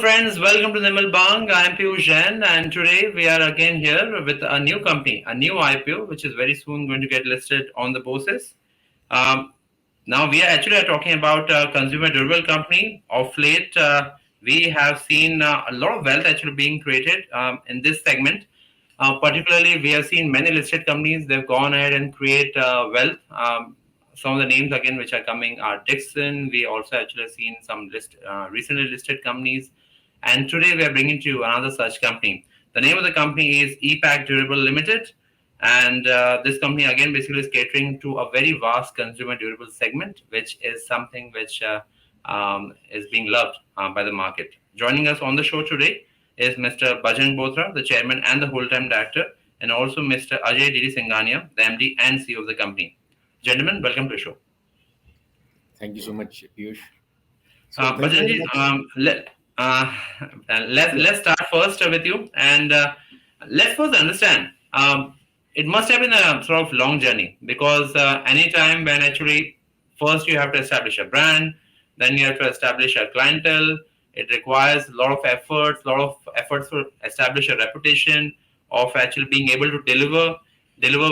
friends, welcome to Nirmal Bang. I am Piyush Jain, and today we are again here with a new company, a new IPO, which is very soon going to get listed on the bourses. Um, Now we are actually talking about consumer durable company. Of late, we have seen a lot of wealth actually being created in this segment. Particularly, we have seen many listed companies. They've gone ahead and create wealth. Some of the names again which are coming are Dixon. We also actually seen some recently listed companies, and today we are bringing to you another such company. The name of the company is EPACK Durable Limited, and this company again basically is catering to a very vast consumer durable segment, which is something which is being loved by the market. Joining us on the show today is Mr. Bajrang Bothra, the chairman and the whole-time director, and also Mr. Ajay DD Singhania, the MD and CEO of the company. Gentlemen, welcome to the show. Thank you so much, Piyush. Bajrangji, let's start first with you, and let's first understand. It must have been a sort of long journey because anytime when actually first you have to establish a brand, then you have to establish a clientele. It requires a lot of efforts to establish a reputation of actually being able to deliver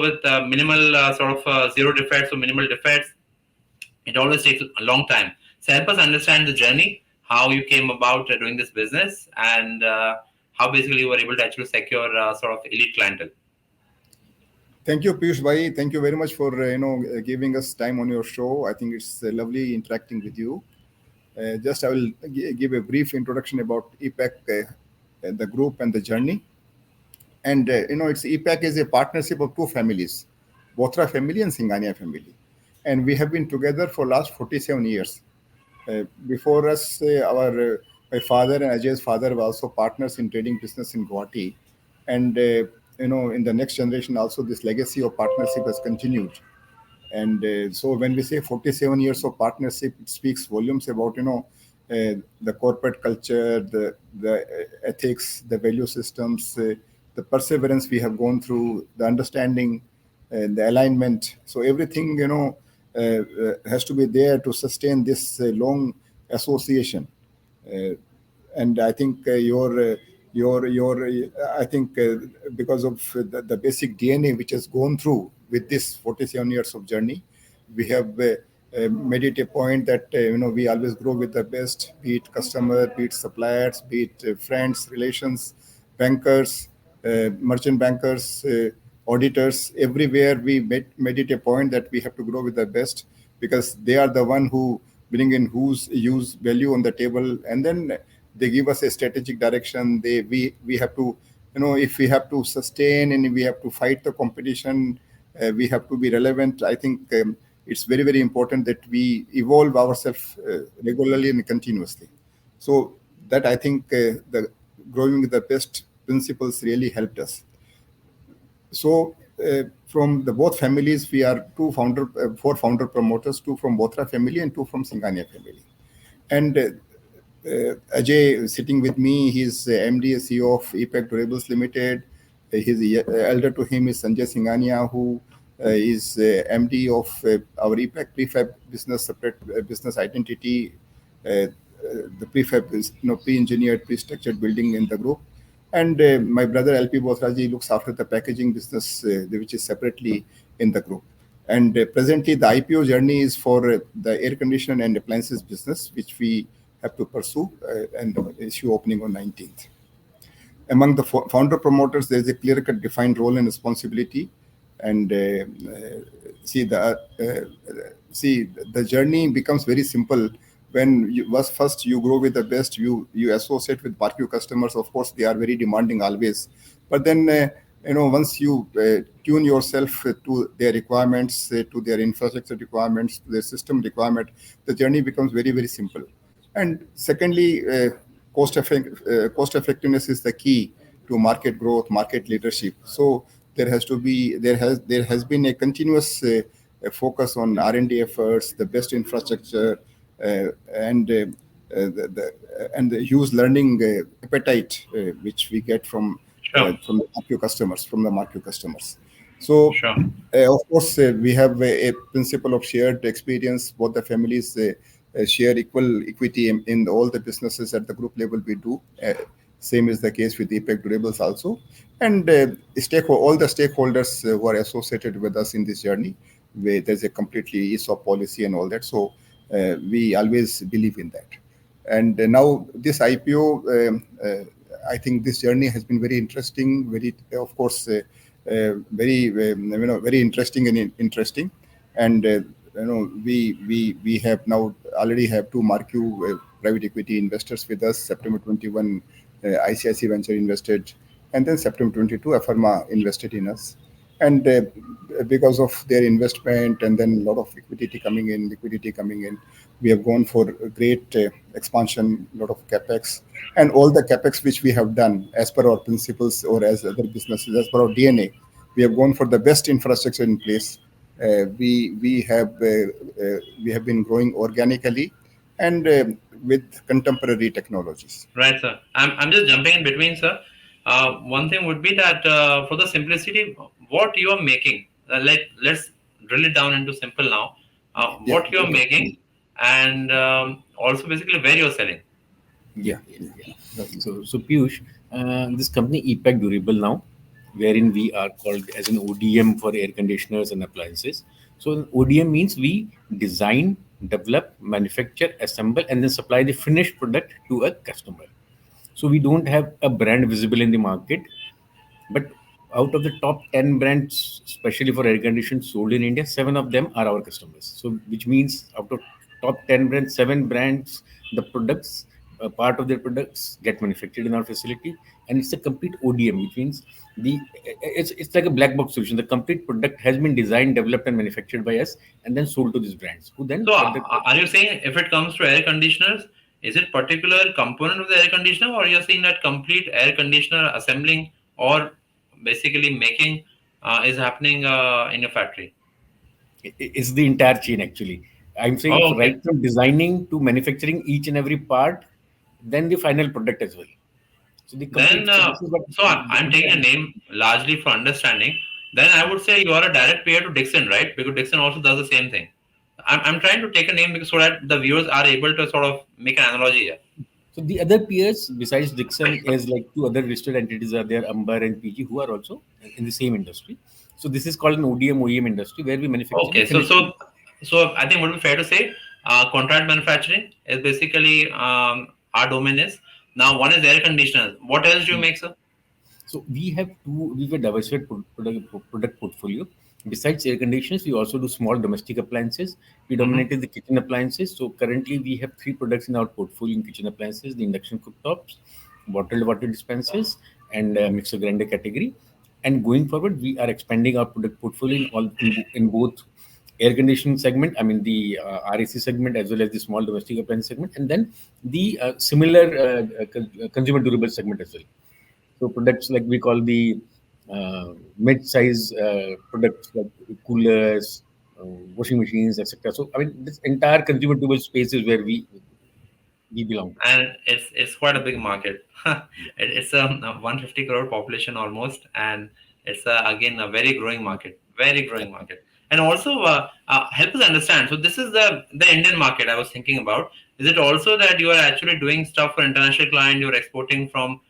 with minimal sort of zero defects or minimal defects. It always takes a long time. So help us understand the journey, how you came about doing this business, and how basically you were able to actually secure sort of elite clientele. Thank you, Piyush Bhai. Thank you very much for giving us time on your show. I think it's lovely interacting with you. Just I will give a brief introduction about EPACK, the group and the journey. And it's EPACK is a partnership of two families, Bothra family and Singhania family, and we have been together for last 47 years. Before us, my father and Ajay's father were also partners in trading business in Guwahati, and in the next generation also this legacy of partnership has continued. And so when we say 47 years of partnership, it speaks volumes about the corporate culture, the ethics, the value systems, the perseverance we have gone through, the understanding, the alignment. So everything has to be there to sustain this long association. And I think I think because of the basic DNA which has gone through with this 47 years of journey, we have made it a point that we always grow with the best, be it customer, be it suppliers, be it friends, relations, bankers, merchant bankers, auditors. Everywhere we made it a point that we have to grow with the best, because they are the one who bring in who's use value on the table, and then they give us a strategic direction. We have to, if we have to sustain and we have to fight the competition, we have to be relevant. I think it's very, very important that we evolve ourselves regularly and continuously. So that I think the growing with the best principles really helped us. So from the both families, we are four founder promoters, two from Bothra family and two from Singhania family. And Ajay sitting with me, he's MD and CEO of EPACK Durable Limited. His elder to him is Sanjay Singhania, who is MD of our EPACK prefab business, separate business identity. The prefab is pre-engineered, pre-structured building in the group. And my brother LP Bothraji looks after the packaging business, which is separately in the group. And presently, the IPO journey is for the air conditioner and appliances business, which we have to pursue and issue opening on 19th. Among the founder promoters, there is a clear-cut defined role and responsibility. And the journey becomes very simple when first you grow with the best. You associate with marquee customers. Of course, they are very demanding always. But then once you tune yourself to their requirements, to their infrastructure requirements, to their system requirement, the journey becomes very, very simple. And secondly, cost effectiveness is the key to market growth, market leadership. So there has been a continuous focus on R&D efforts, the best infrastructure, and the huge learning appetite which we get from the marquee customers. So, of course, we have a principle of shared experience. Both the families share equal equity in all the businesses at the group level we do. Same is the case with EPACK Durables also. And all the stakeholders who are associated with us in this journey, where there's a completely ESOP policy and all that. So we always believe in that. And now this IPO, I think this journey has been very interesting, very, of course, very, very interesting and interesting. And we have now already have two marquee private equity investors with us. September 21, ICICI Venture invested, and then September 22, Afirma invested in us. And because of their investment and then a lot of liquidity coming in, we have gone for a great expansion, a lot of capex, and all the capex which we have done as per our principles or as other businesses, as per our DNA, we have gone for the best infrastructure in place. We have been growing organically and with contemporary technologies. Right, sir. I'm just jumping in between, sir. One thing would be that for the simplicity, what you are making, let's drill it down into simple now. What you are making, and also basically where you're selling. Yeah. So Piyush, this company EPACK Durable now, wherein we are called as an ODM for air conditioners and appliances. So an ODM means we design, develop, manufacture, assemble, and then supply the finished product to a customer. So we don't have a brand visible in the market, but out of the top 10 brands, especially for air conditioners sold in India, 7 of them are our customers. So, which means out of top 10 brands, 7 brands, the products, part of their products get manufactured in our facility, and it's a complete ODM, which means it's like a black box solution. The complete product has been designed, developed, and manufactured by us, and then sold to these brands, who then So, get the. are you saying if it comes to air conditioners, is it particular component of the air conditioner, or you're saying that complete air conditioner assembling or basically making is happening in your factory? It's the entire chain actually. I'm saying Oh, right okay. from designing to manufacturing each and every part, then the final product as well. So the Then, complete. So this is what so I'm taking a name largely for understanding. Then I would say you are a direct peer to Dixon, right? Because Dixon also does the same thing. I'm trying to take a name because so that the viewers are able to sort of make an analogy here. So the other peers besides Dixon is like two other listed entities are there, Amber and PG, who are also in the same industry. So this is called an ODM OEM industry where we manufacture the Okay, so finished so product. so I think would be fair to say contract manufacturing is basically our domain is. Now one is air conditioners. What else do you make, sir? So we have we have a diversified product portfolio. Besides air conditioners, we also do small domestic appliances, Hmm. predominantly the kitchen appliances. So currently we have 3 products in our portfolio in kitchen appliances: the induction cooktops, bottled water dispensers, and mixer grinder category. And going forward, we are expanding our product portfolio in both air conditioning segment, I mean the RAC segment, as well as the small domestic appliance segment, and then the similar consumer durable segment as well. So products like we call the mid-size products like coolers, washing machines, etc. So I mean, this entire consumer durable space is where we belong to. And it's quite a big market. Yeah. It's a 150 crore population almost, and it's again a very growing market, very growing market. And also help us understand. So this is the Indian market I was thinking about. Is it also that you are actually doing stuff for international client? You're exporting from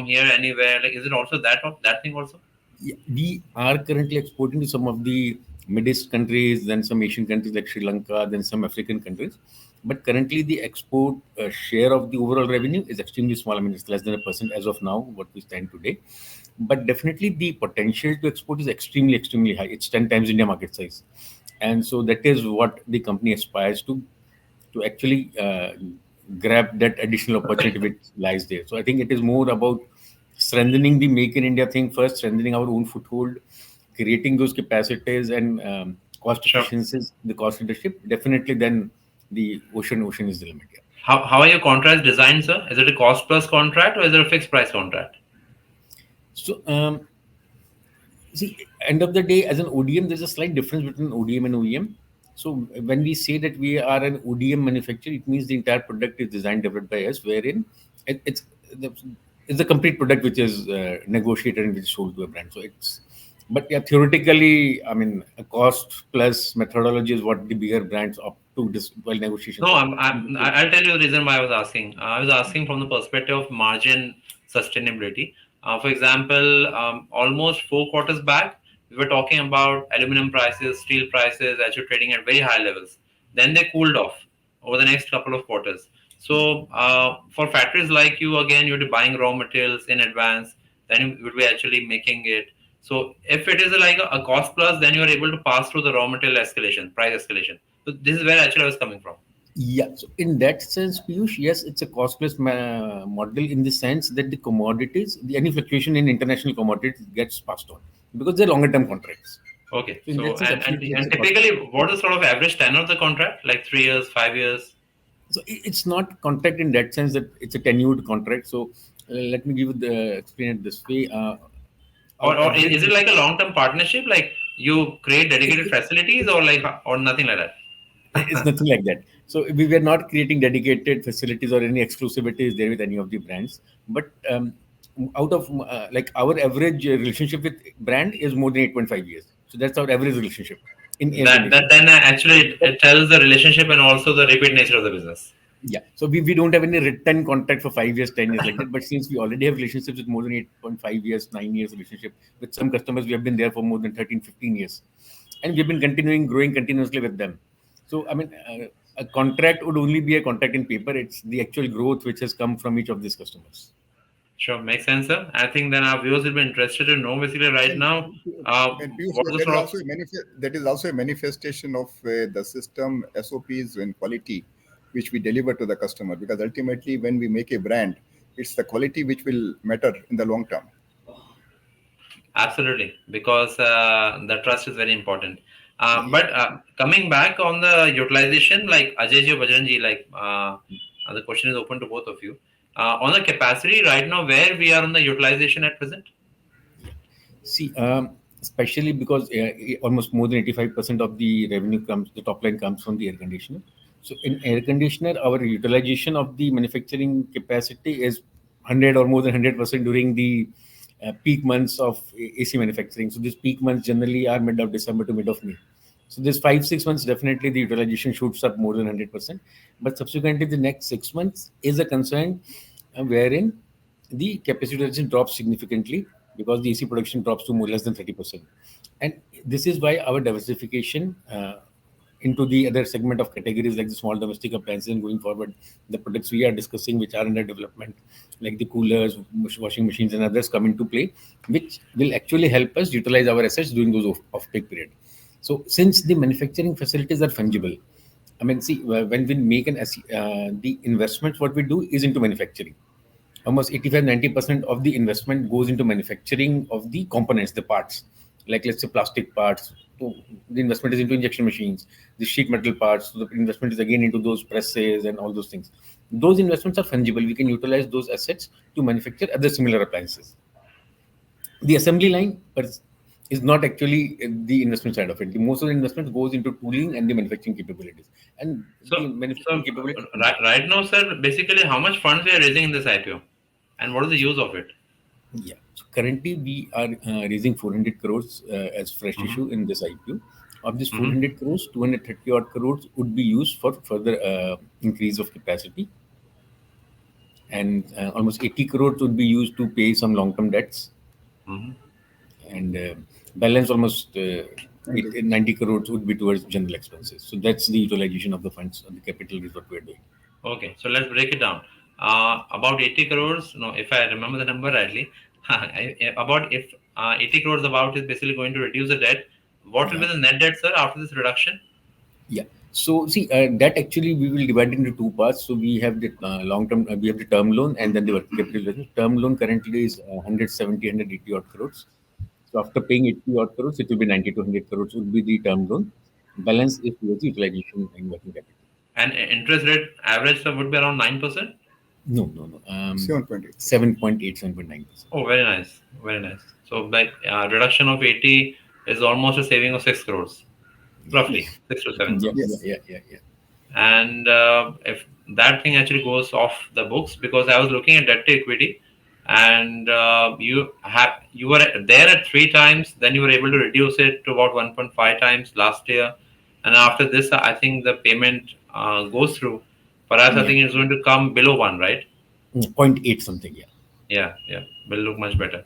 here anywhere? Like, is it also that thing also? Yeah, we are currently exporting to some of the Middle East countries, then some Asian countries like Sri Lanka, then some African countries. But currently, the export share of the overall revenue is extremely small. I mean, it's less than 1% as of now, what we stand today. But definitely, the potential to export is extremely, extremely high. It's 10 times India market size. And so that is what the company aspires to actually grab that additional opportunity which lies there. So I think it is more about strengthening the make in India thing first, strengthening our own foothold, creating those capacities and cost Sure. efficiencies, the cost leadership. Definitely, then the ocean is the limit. Yeah. How are your contracts designed, sir? Is it a cost plus contract or is it a fixed price contract? So see, end of the day, as an ODM, there's a slight difference between ODM and OEM. So when we say that we are an ODM manufacturer, it means the entire product is designed developed by us, wherein it's the it's the complete product which is negotiated and which is sold to a brand. So it's, but yeah, theoretically, I mean, a cost plus methodology is what the bigger brands opt while negotiations No, happen. I'll tell you the reason why I was asking. I was asking from the perspective of margin sustainability. For example, almost 4 quarters back, we were talking about aluminum prices, steel prices actually trading at very high levels. Then they cooled off over the next couple of quarters. So, for factories like you, again, you'd be buying raw materials in advance, then you would be actually making it. So, if it is like a cost plus, then you are able to pass through the raw material escalation, price escalation. So, this is where actually I was coming from. Yeah, so in that sense, Piyush, yes, it's a cost plus model in the sense that the commodities, any fluctuation in international commodities gets passed on because they're longer term contracts. Okay. So in So, that sense, absolutely, it's and a cost plus typically, model. what is the sort of average tenure of the contract? Like 3 years, 5 years, So it's not contract in that sense that it's a tenured contract. So let me give you the explain it this way. Our or average is it like a long-term partnership? Like you create dedicated facilities, or like or nothing like it's that? nothing like that. So we were not creating dedicated facilities or any exclusivity is there with any of the brands. But out of like our average relationship with brand is more than 8.5 years. So that's our average relationship in air That conditioning. then actually it tells the relationship and also the repeat nature of the business. Yeah. So we don't have any written contract for 5 years, 10 years like that. But since we already have relationships with more than 8.5 years, 9 years relationship with some customers, we have been there for more than 13, 15 years. And we've been continuing growing continuously with them. So, I mean, a contract would only be a contract in paper. It's the actual growth which has come from each of these customers. Sure, makes sense, sir. I think then our viewers will be interested to know basically right And, now and Piyush, what is the sort of that is also a manifestation of the system SOPs and quality which we deliver to the customer. Because ultimately, when we make a brand, it's the quality which will matter in the long term. absolutely, because the trust is very important. Yeah. But coming back on the utilization, like Ajay ji or Bajrang ji, like the question is open to both of you. On the capacity right now, where we are on the utilization at present? See, especially because almost more than 85% of the revenue comes, the top line comes from the air conditioner. So in air conditioner, our utilization of the manufacturing capacity is 100 or more than 100% during the peak months of AC manufacturing. So these peak months generally are mid of December to mid of May. So this 5 6 months definitely the utilization shoots up more than 100%. But subsequently the next 6 months is a concern wherein the capacity utilization drops significantly because the AC production drops to more less than 30%. And this is why our diversification into the other segment of categories like the small domestic appliances and going forward, the products we are discussing which are under development, like the coolers, washing machines, and others come into play, which will actually help us utilize our assets during those off-peak period. So since the manufacturing facilities are fungible, I mean, see, when we make the investments, what we do is into manufacturing. Almost 85-90% of the investment goes into manufacturing of the components, the parts, like let's say plastic parts. So the investment is into injection machines, the sheet metal parts. So the investment is again into those presses and all those things. Those investments are fungible. We can utilize those assets to manufacture other similar appliances. The assembly line is not actually the investment side of it. The most of the investment goes into tooling and the manufacturing capabilities. And the manufacturing capability is fungible. Right now, sir, basically how much funds we are raising in this IPO, and what is the use of it? Yeah. So currently we are raising 400 crores as fresh Hmm. issue in this IPO. Of this Hmm. 400 crores, 230 odd crores would be used for further increase of capacity, and almost 80 crores would be used to pay some long-term debts, Hmm. and balance almost 90. 90 crores would be towards general expenses. So that's the utilization of the funds of the capital is what we're doing. Okay, so let's break it down. About 80 crores, no, if I remember the number rightly, about if 80 crores about is basically going to reduce the debt. What will Yeah. be the net debt, sir, after this reduction? Yeah. So see, that actually we will divide into two parts. So we have the long term, we have the term loan and then the working capital investment. Term loan currently is 170, odd crores. So after paying 80 odd crores, it will be 90 to 100 crores would be the term loan. Balance is towards utilization and working capital. And interest rate average, sir, would be around 9%. No, no, no. 7.8. 7.8, 7.9%. Oh, very nice, very nice. So by reduction of 80 is almost a saving of 6 crores, roughly 6 to 7 Yeah, crores. yeah, Yes. yeah, yeah, yeah. And if that thing actually goes off the books, because I was looking at debt to equity, and you were there at 3 times, then you were able to reduce it to about 1.5 times last year. and after this, I think the payment goes through. Perhaps I Yeah. think it's going to come below 1, right? Zero point 0.8 something. Yeah. Yeah, yeah, will look much better.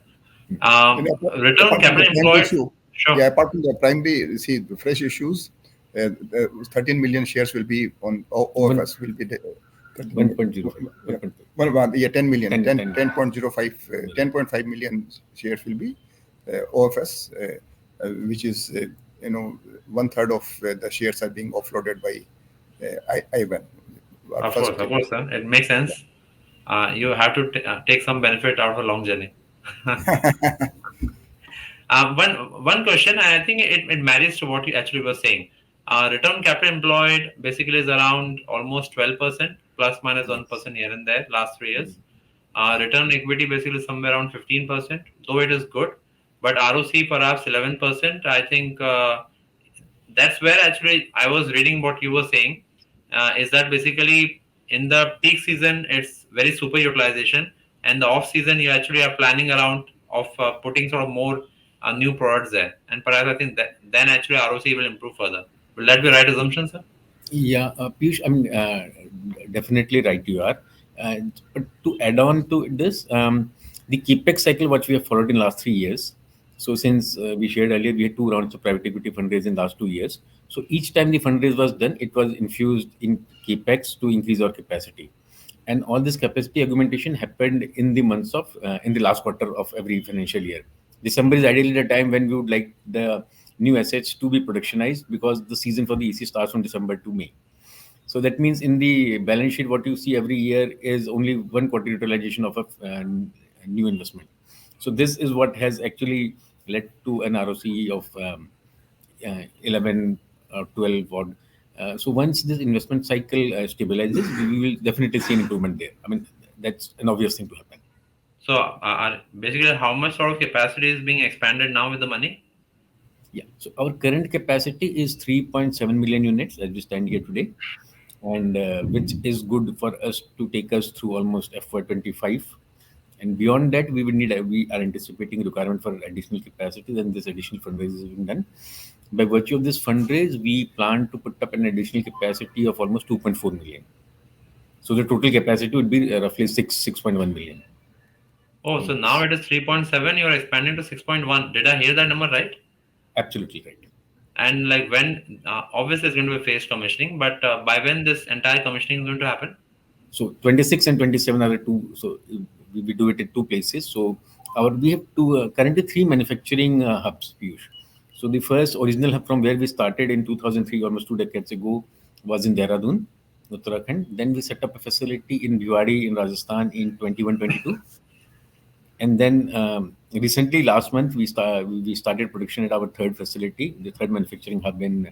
Return on Apart from the capital primary employed, issue, sure. yeah, apart from the primary, see, the fresh issues, 13 million shares will be on One OFS, will be the, 1.05. yeah, 1.5. yeah, 10 million, 10, 10, 10 10.05, 10.5 million shares will be OFS, which is, one third of the shares are being offloaded by IBAN. First, Of course, sir. It makes sense. You have to take some benefit out of a long journey. One question, I think it marries to what you actually were saying. Return on capital employed basically is around almost 12%, plus minus yes. 1% here and there, last 3 years. Mm. Return on equity basically somewhere around 15%, though it is good. But ROC perhaps 11%. I think that's where actually I was reading what you were saying. Is that basically in the peak season it's very super utilization, and the off season you actually are planning around of putting sort of more new products there, and perhaps I think that then actually ROC will improve further. Will that be right assumption, sir? Yeah, Piyush, I mean, definitely right you are. But to add on to this, the capex cycle what we have followed in last 3 years. So since we shared earlier, we had two rounds of private equity fundraise in last 2 years. So each time the fundraise was done, it was infused in capex to increase our capacity. And all this capacity augmentation happened in the months of in the last quarter of every financial year. December is ideally the time when we would like the new assets to be productionized because the season for the EC starts from December to May. So that means in the balance sheet, what you see every year is only one quarter utilization of a new investment. So this is what has actually led to an ROCE of 11 or 12 odd. So once this investment cycle stabilizes, we will definitely see an improvement there. I mean, that's an obvious thing to happen. So basically how much sort of capacity is being expanded now with the money? Yeah. So our current capacity is 3.7 million units as we stand here today, and which is good for us to take us through almost FY25. And beyond that, we are anticipating requirement for additional capacity. Then this additional fundraise is being done. By virtue of this fundraise, we plan to put up an additional capacity of almost 2.4 million. So the total capacity would be roughly 6.1 million Oh, so in now this. it is 3.7, you're expanding to 6.1. Did I hear that number right? Absolutely right. And like when, obviously it's going to be phased commissioning, but by when this entire commissioning is going to happen? So 26 and 27 are the two. So we do it in two places. So we have two currently three manufacturing hubs, Piyush. So the first original hub from where we started in 2003, almost 2 decades ago, was in Dehradun, Uttarakhand. Then we set up a facility in Bhiwadi in Rajasthan in 21-22. And then recently, last month, we started production at our third facility, the third manufacturing hub in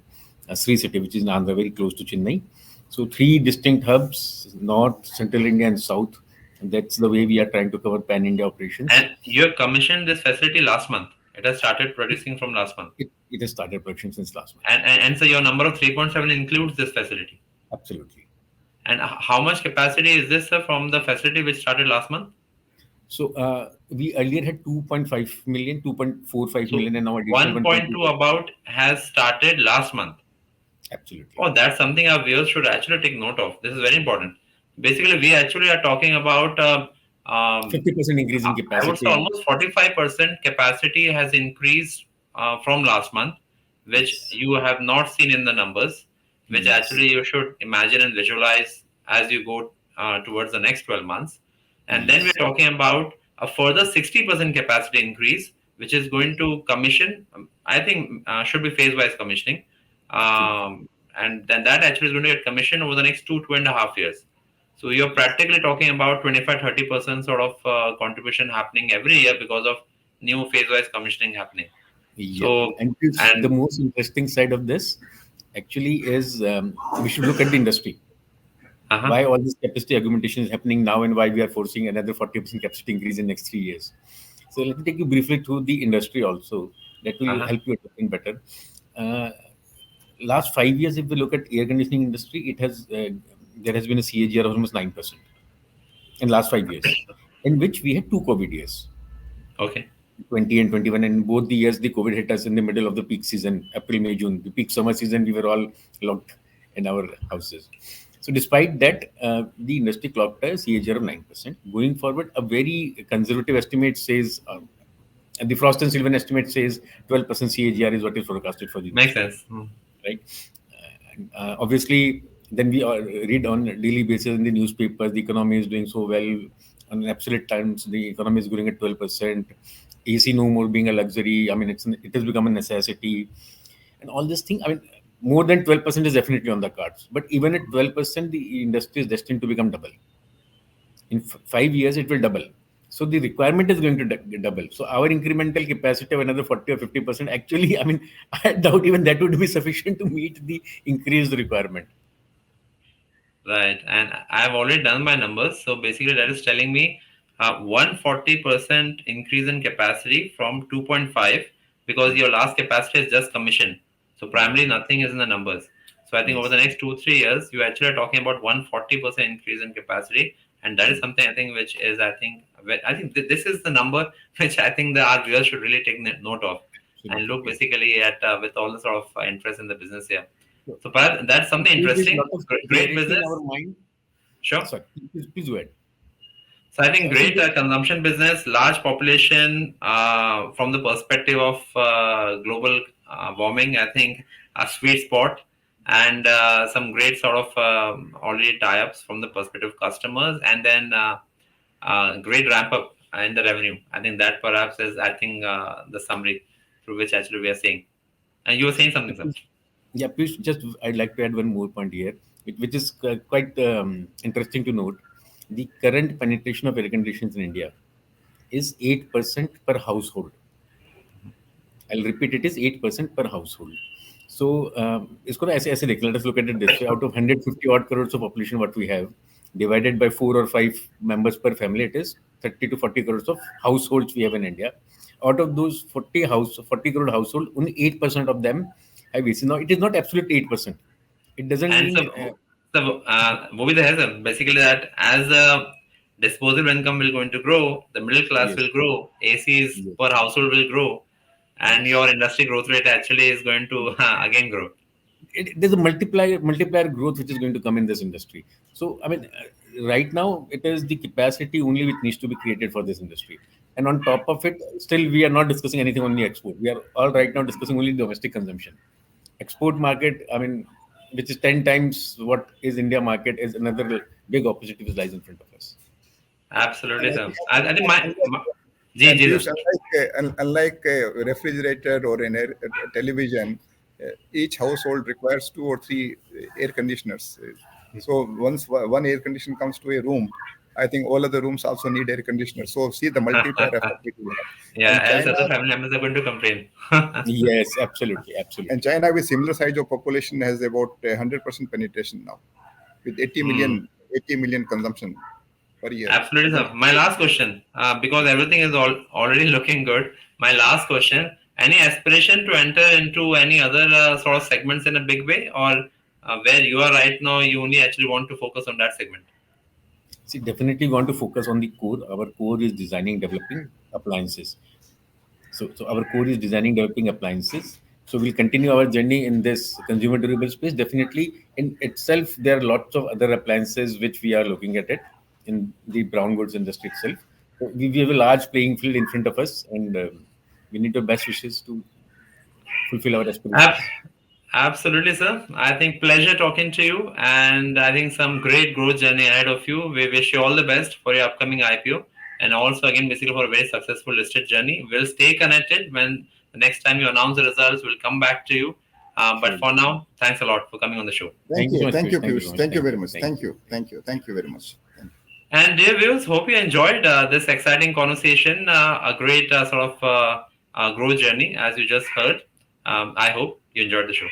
Sri City, which is in Andhra, very close to Chennai. So three distinct hubs, North, Central India, and South. And that's the way we are trying to cover pan-India operations. And you have commissioned this facility last month. It has started producing from last month. It has started production since last month. And so your number of 3.7 includes this facility. Absolutely. And how much capacity is this, sir, from the facility which started last month? So we earlier had 2.5 million, 2.45 So million, and now additional 1.2 1.25. about has started last month. Absolutely. Oh, that's something our viewers should actually take note of. This is very important. Basically, we actually are talking about, 50% increase in I would say capacity. almost 45% capacity has increased from last month, which Yes. you have not seen in the numbers, which Yes. actually you should imagine and visualize as you go towards the next 12 months. And then Yes. we're talking about a further 60% capacity increase, which is going to commission, I think should be phase wise commissioning. Absolutely. And then that actually is going to get commissioned over the next 2.5 years. So you're practically talking about 25-30% sort of contribution happening every year because of new phase-wise commissioning happening. Yeah, So, and the and most interesting side of this actually is we should look at the industry. uh-huh, Why all this capacity augmentation is happening now, and why we are forcing another 40% capacity increase in next 3 years. So let me take you briefly through the industry also. That will uh-huh. help you understand better. Uh, Last 5 years, if we look at air conditioning industry, it has there has been a CAGR of almost 9% in last 5 years, in which we had two COVID years. Okay. 20 and 21, and both the years the COVID hit us in the middle of the peak season, April, May, June, the peak summer season. We were all locked in our houses. So despite that, the industry clocked a CAGR of 9%. Going forward, a very conservative estimate says, and the Frost and Sullivan estimate says 12% CAGR is what is forecasted for the Makes industry. sense. Right? Obviously, then we read on a daily basis in the newspapers, the economy is doing so well. On absolute terms, the economy is growing at 12%. AC no more being a luxury. I mean, it has become a necessity. And all this thing, I mean, more than 12% is definitely on the cards. But even at 12%, the industry is destined to become double. In 5 years, it will double. So the requirement is going to double. So our incremental capacity of another 40 or 50%, actually, I mean, I doubt even that would be sufficient to meet the increased requirement. Right. And I've already done my numbers. So basically, that is telling me 140% increase in capacity from 2.5, because your last capacity is just commissioned. So primarily nothing is in the numbers. So I think over the next 2-3 years, you actually are talking about 140% increase in capacity. And that is something I think which is, I think this is the number which I think that our viewers should really take note of and look basically at with all the sort of interest in the business here. So perhaps that's something interesting. Great business. In our mind. Sure. Sorry, please go ahead. So I think great consumption business, large population from the perspective of global warming. I think a sweet spot, and some great sort of already tie-ups from the perspective of customers, and then great ramp up in the revenue. I think that perhaps is the summary through which actually we are seeing. And you were saying something, sir. Yeah, please. I'd like to add one more point here, which is quite interesting to note. The current penetration of air conditioners in India is 8% per household. I'll repeat, it is 8% per household. So, let us look at it this way. Out of 150 odd crores of population, what we have, divided by 4 or 5 members per family, it is 30 to 40 crores of households we have in India. Out of those 40 crore household, only 8% of them have AC. Now, it is not absolute 8%. It doesn't mean. Basically that as the disposable income will going to grow, the middle class will grow, ACs per household will grow, and your industry growth rate actually is going to again grow. There's a multiplier growth which is going to come in this industry. So, I mean, right now it is the capacity only which needs to be created for this industry. And on top of it, still we are not discussing anything on the export. We are all right now discussing only domestic consumption. Export market, I mean, which is 10 times what is India market, is another big opportunity which lies in front of us. Absolutely, sir. I think unlike a refrigerator or a television, each household requires 2 or 3 air conditioners. So once one air conditioner comes to a room, I think all other rooms also need air conditioners. So see the multiplier effect. Yeah, else other family members are going to complain. Yes, absolutely. And China, with similar size of population, has about 100% penetration now, with 80 million consumption per year. Absolutely, sir. My last question, because everything is already looking good. My last question: any aspiration to enter into any other sort of segments in a big way, or where you are right now, you only actually want to focus on that segment? See, definitely want to focus on the core. Our core is designing, developing appliances. So our core is designing, developing appliances. So we'll continue our journey in this consumer durable space. Definitely, in itself, there are lots of other appliances which we are looking at it in the brown goods industry itself. So we have a large playing field in front of us, and we need your best wishes to fulfill our aspirations. Absolutely, sir. I think pleasure talking to you, and I think some great growth journey ahead of you. We wish you all the best for your upcoming IPO, and also again basically for a very successful listed journey. We'll stay connected. When the next time you announce the results, we'll come back to you. But for now, thanks a lot for coming on the show. Thank you, Piyush. Thank you very much. Thank you very much. And dear viewers, hope you enjoyed this exciting conversation. A great sort of growth journey, as you just heard. I hope you enjoyed the show.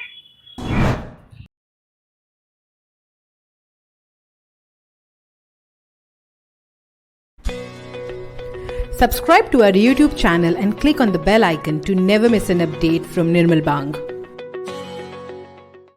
Subscribe to our YouTube channel and click on the bell icon to never miss an update from Nirmal Bang.